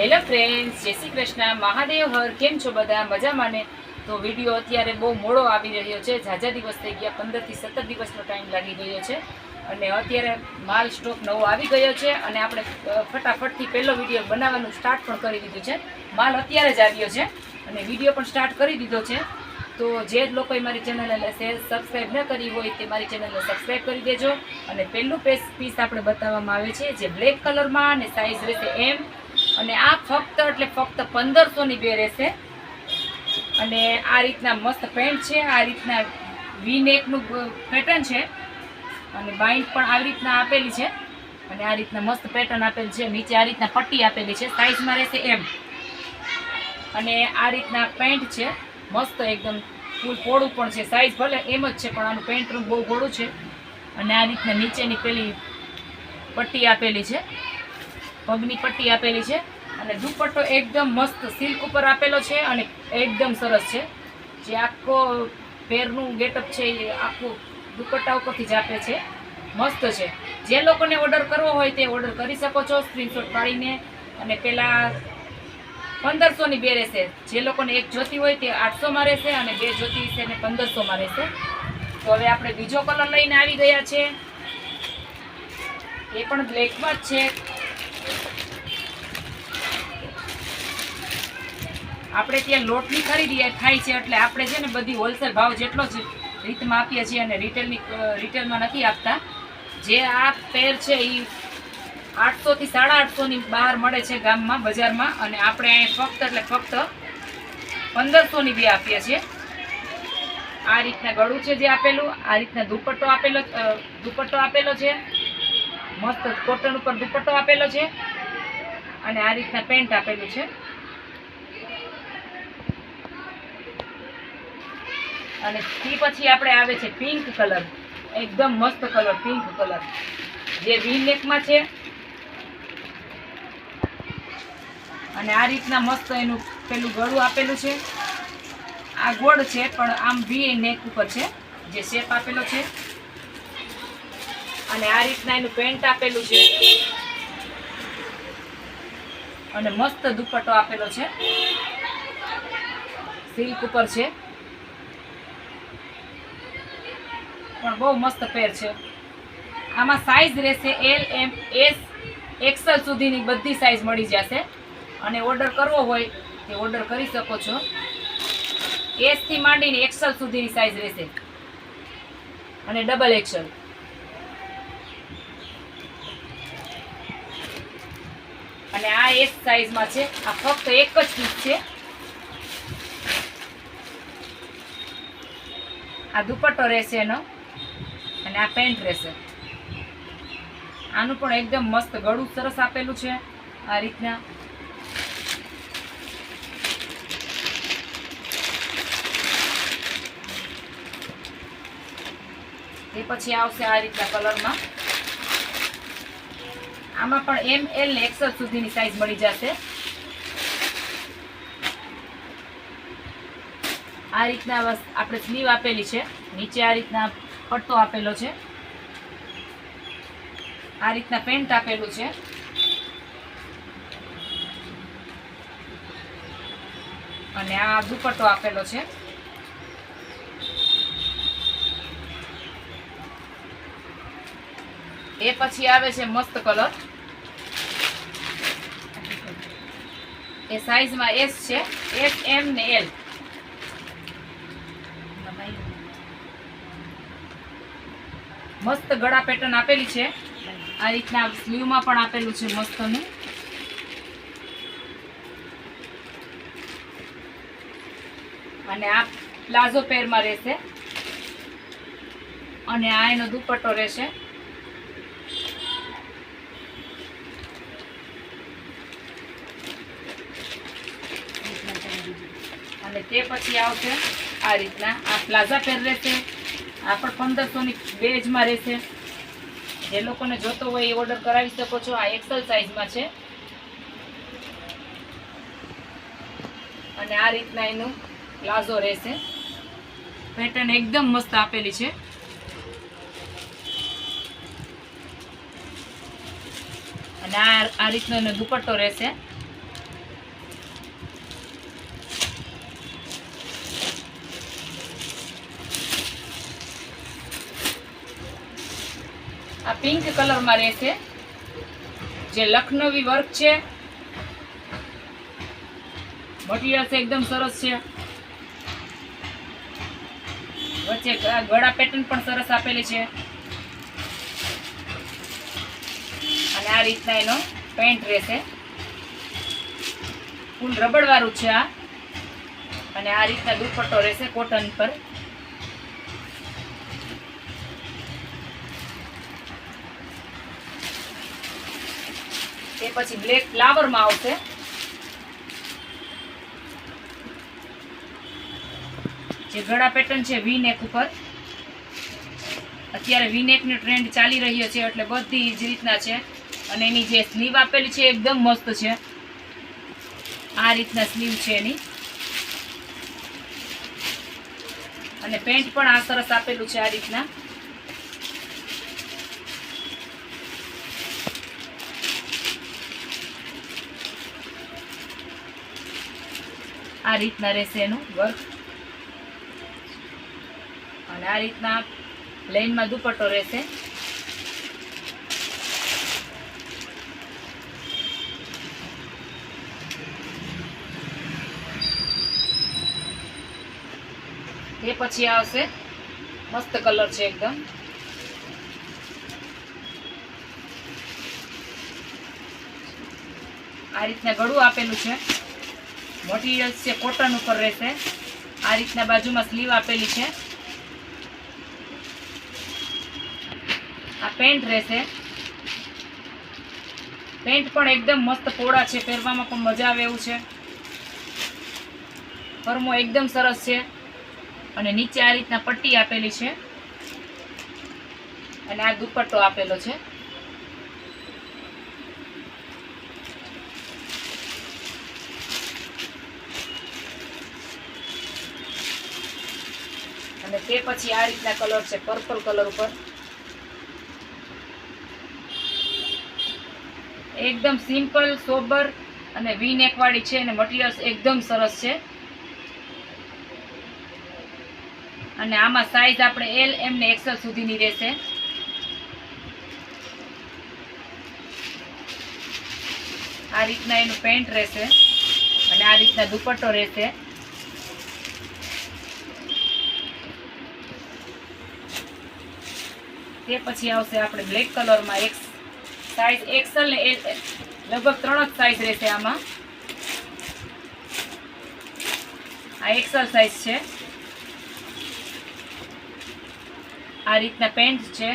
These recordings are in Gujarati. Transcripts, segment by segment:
હેલો ફ્રેન્ડ્સ, જય શ્રી કૃષ્ણ, મહાદેવ હર. કેમ છો બધા? મજામાં ને? તો વિડીયો અત્યારે બહુ મોડો આવી રહ્યો છે. ઝાઝા દિવસ થઈ ગયા, 15 થી 17 દિવસનો ટાઈમ લાગી ગયો છે અને અત્યારે માલ સ્ટોક નવો આવી ગયો છે અને આપણે ફટાફટથી પહેલો વિડીયો બનાવવાનું સ્ટાર્ટ પણ કરી દીધું છે. માલ અત્યારે જ આવ્યો છે અને વિડીયો પણ સ્ટાર્ટ કરી દીધો છે. તો જે લોકોએ મારી ચેનલને સબસ્ક્રાઈબ ન કરી હોય તે મારી ચેનલને સબસ્ક્રાઈબ કરી દેજો. અને પહેલું પીસ આપણે બતાવવામાં આવે છે જે બ્લેક કલરમાં અને સાઇઝ રહેશે એમ. અને આ ફક્ત 1500ની બે રહેશે. અને આ રીતના મસ્ત પેન્ટ છે, આ રીતના વી નેકનું પેટર્ન છે અને બાઇન્ડ પણ આવી રીતના આપેલી છે અને આ રીતના મસ્ત પેટર્ન આપેલી છે. નીચે આ રીતના પટ્ટી આપેલી છે, સાઇઝમાં રહેશે એમ. અને આ રીતના પેન્ટ છે, મસ્ત એકદમ ફૂલ પોળું પણ છે. સાઇઝ ભલે એમ જ છે પણ આનું પેન્ટનું બહુ પોળું છે. અને આ રીતના નીચેની પેલી પટ્ટી આપેલી છે, પગની પટ્ટી આપેલી છે. અને દુપટ્ટો એકદમ મસ્ત સિલ્ક ઉપર આપેલો છે અને એકદમ સરસ છે. જે આખો પેરનું ગેટઅપ છે એ આખું દુપટ્ટા ઉપરથી જ આપે છે, મસ્ત છે. જે લોકોને ઓર્ડર કરવો હોય તે ઓર્ડર કરી શકો છો સ્ક્રીનશોટ પાડીને. અને પેલા 1500ની બે રહેશે. જે લોકોને એક જોતી હોય તે 800માં રહેશે અને બે જોતી હશે ને 1500માં રહેશે. તો હવે આપણે બીજો કલર લઈને આવી ગયા છે, એ પણ બ્લેકમાં જ છે. આપણે ત્યાં લોટની ખરીદી થાય છે એટલે આપણે છે ને બધી હોલસેલ ભાવ જેટલો જ રીતમાં આપીએ છીએ અને રિટેલમાં નથી આપતા. જે આ પેર છે એ 800 થી 850ની બહાર મળે છે ગામમાં, બજારમાં. અને આપણે અહીં ફક્ત 1500ની બે આપીએ છીએ. આ રીતના ગળું છે જે આપેલું, આ રીતના દુપટ્ટો આપેલો છે, મસ્ત કોટન ઉપર દુપટ્ટો આપેલો છે. અને આ રીતના પેન્ટ આપેલું છે. અને તે પછી આપણે આવે છે પિંક કલર, એકદમ મસ્ત કલર, પિંક કલર જે વી નેકમાં છે. અને આ રીતના મસ્ત એનું પેલું ગળું આપેલું છે. આ ગોળ છે પણ આમ વી નેક ઉપર છે, જે શેપ આપેલો છે. અને આ રીતના એનું પેન્ટ આપેલું છે અને મસ્ત દુપટ્ટો આપેલો છે, સિલ્ક ઉપર છે. પણ બહુ મસ્ત પેર છે. આમાં સાઈઝ રહેશે એલ, એમ, એસ, એક્સેલ સુધીની બધી સાઈઝ મળી જશે. અને ઓર્ડર કરવો હોય તે ઓર્ડર કરી શકો છો. એસ થી માંડીને એક્સેલ સુધીની સાઈઝ રહેશે અને ડબલ એક્સેલ. અને આ એસ સાઈઝમાં છે. આ ફક્ત એક જ પીસ છે. આ દુપટ્ટો રહેશે એનો અને આ પેન્ટ રહેશે. આનું પણ એકદમ મસ્ત ગળું સરસ આપેલું છે આ રીતના. એ પછી આવશે આ રીતના કલરમાં. આમાં પણ એમ, એલ ને એક્સેલ સુધીની સાઈઝ મળી જશે. આ રીતના આપણે સ્લીવ આપેલી છે, નીચે આ રીતના પટ્ટો આપેલો છે, આ રીતના પેન્ટ આપેલું છે. અને આ દુપટ્ટો આપેલો છે. એ પછી આવે છે મસ્ત કલર. એ સાઈઝમાં એસ છે, એસ, એમ ને એલ. મસ્ત ગળા પેટર્ન આપેલી છે. આ રીતના સ્લીવમાં પણ આપેલું છે મસ્તનું. અને આ પ્લાઝો પેરમાં રહેશે અને આ એનો દુપટ્ટો રહેશે. અને તે પછી આવશે આ રીતના આ પ્લાઝા પેર રહેશે. આ પણ 1500ની બેજમાં રહેશે. જે લોકોને જોતો હોય એ ઓર્ડર કરાવી શકો છો. આ એક્સેલ સાઈઝમાં છે. અને આ રીતના એનું પ્લાઝો રહેશે. પેટર્ન એકદમ મસ્ત આપેલી છે. અને આ રીતનો એનો દુપટ્ટો રહેશે. આ પિંક કલરમાં રહેશે, જે લખનવી વર્ક છે, મટીરિયલ એકદમ સરસ છે, વચ્ચે ગળા પેટર્ન પણ સરસ આપેલી છે, અને આ રીતના એનો પેન્ટ રહેશે, ફૂલ રબડ વાળું છે આ, અને આ રીતના દુપટ્ટો રહેશે કોટન પર. એ પછી બ્લેક ફ્લાવરમાં આવશે, જે ગળા પેટર્ન છે વી નેક ઉપર. અત્યારે વી નેક નો ટ્રેન્ડ ચાલી રહ્યો છે, એટલે બધી જ રીતના છે. અને એની જે સ્લીવ આપેલી છે એકદમ મસ્ત છે, આ રીતના સ્લીવ છે એની, અને પેન્ટ પણ આ સરસ આપેલું છે આ રીતના. આ રીતના રહેશે એનું વર્ક, અને આ રીતના લાઈનમાં દુપટ્ટો રહેશે. એ પછી આવશે મસ્ત કલર છે એકદમ, આ રીતના ગળું આપેલું છે, મટીરિયલ છે કોટન ઉપર રહેશે. આ રીતના બાજુમાં સ્લીવ આપેલી છે. આ પેન્ટ રહેશે, પેન્ટ પણ એકદમ મસ્ત પોળા છે, પહેરવામાં પણ મજા આવે એવું છે. ફરમો એકદમ સરસ છે, અને નીચે આ રીતના પટ્ટી આપેલી છે, અને આ દુપટ્ટો આપેલો છે. અને તે પછી આ રીતના કલર છે પર્પલ કલર ઉપર, એકદમ સિમ્પલ સોબર અને વી નેક વાળી છે, અને મટીરિયલ એકદમ સરસ છે. અને આમાં સાઈઝ આપણે એલ એમ ને એક્સેલ સુધીની રહેશે. આ રીતના એનું પેન્ટ રહેશે, અને આ રીતના દુપટ્ટો રહેશે. તે પછી આવશે આપણે બ્લેક કલરમાં, એક સાઈઝ એક્સેલ ને એલ, લગભગ 3 જ સાઈઝ રહેશે આમાં. આ એક્સેલ સાઈઝ છે. આ રીતના પેન્ટ છે,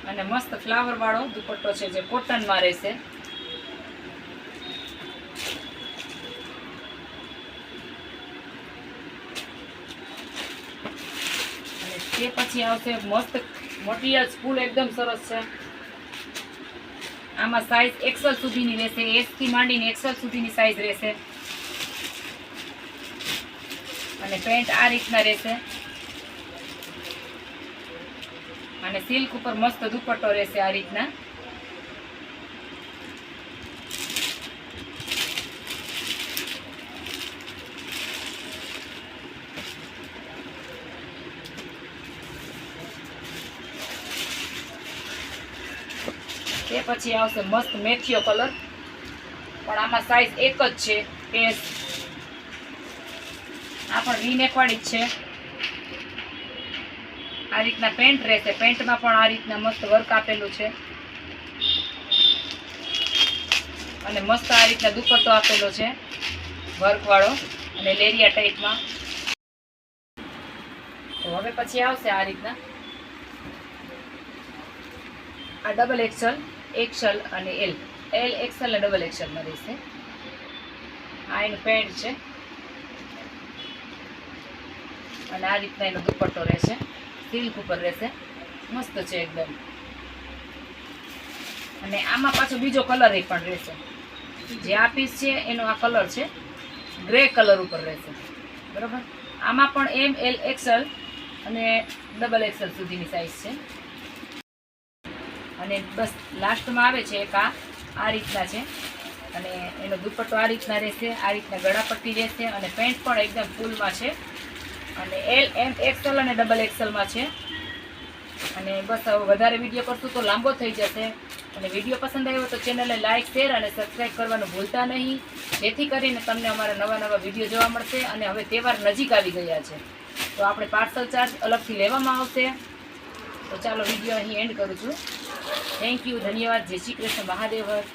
અને મસ્ત ફ્લાવર વાળો દુપટ્ટો છે, જે કોટનમાં રહેશે. અને તે પછી આવશે મસ્ત મટીરિયલ, ફૂલ એકદમ સરસ છે. આમાં સાઈઝ એક્સેલ સુધીની રહેશે, એસ થી માંડીને એક્સેલ સુધીની સાઈઝ રહેશે. અને પેન્ટ આ રીતના રહેશે, અને સિલ્ક ઉપર મસ્ત દુપટ્ટો રહેશે આ રીતના. તે પછી આવશે મસ્ત મેથીયો કલર, પણ આમાં સાઈઝ એક જ છે, એસ. આ પણ વી નેક વાળી જ છે. આ રીતના પેન્ટ રહેશે, પેન્ટમાં પણ આ રીતના મસ્ત વર્ક આપેલું છે, અને મસ્ત આ રીતના દુપટ્ટો આપેલો છે વર્ક વાળો, અને લેરિયા ટાઈપમાં. તો હવે પછી આવશે આ રીતના, આ ડબલ એક્સેલ, એક્સેલ અને એલ, એલ એક્સેલ અને ડબલ એક્સેલમાં રહેશે. આ એનું પેન્ટ છે, અને આ રીતના એનો દુપટ્ટો રહેશે, સિલ્ક ઉપર રહેશે, મસ્ત છે એકદમ. અને આમાં પાછો બીજો કલર એ પણ રહેશે, જે આ પીસ છે એનો આ કલર છે, ગ્રે કલર ઉપર રહેશે, બરાબર. આમાં પણ એમ, એલ, એક્સેલ અને ડબલ એક્સેલ સુધીની સાઈઝ છે. અને બસ લાસ્ટમાં આવે છે એક આ રીતના છે, અને એનો દુપટ્ટો આ રીતના રહેશે, આ રીતના ગળાપટ્ટી રહેશે, અને પેન્ટ પણ એકદમ ફૂલમાં છે, અને એલ એમ એક્સેલ અને ડબલ એક્સેલમાં છે. અને બસ હવે વધારે વિડીયો કરશું તો લાંબો થઈ જશે. અને વિડીયો પસંદ આવ્યો તો ચેનલને લાઇક શેર અને સબસ્ક્રાઈબ કરવાનું ભૂલતા નહીં, જેથી કરીને તમને અમારા નવા વિડીયો જોવા મળશે. અને હવે તહેવાર નજીક આવી ગયા છે તો આપણે પાર્સલ ચાર્જ અલગથી લેવામાં આવશે. તો ચાલો વિડીયો અહીં એન્ડ કરું છું. થેન્ક યુ, ધન્યવાદ. જય શ્રી કૃષ્ણ, મહાદેવ હર.